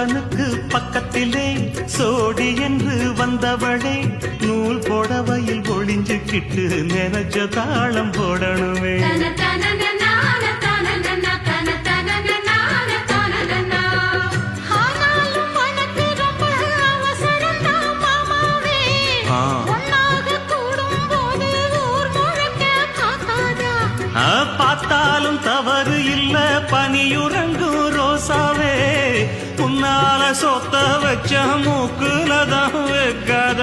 தோழனுக்கு பக்கத்திலே சோடி என்று வந்தவளே நூல் புடவையில் ஒளிஞ்சுக்கிட்டு நினைச்ச தாளம் போடணுமே. பார்த்தாலும் தவறு இல்ல பனியுறங்கும் ரோசாவே உன்னால சொத்த வச்ச மூக்குலதான் வைக்காத.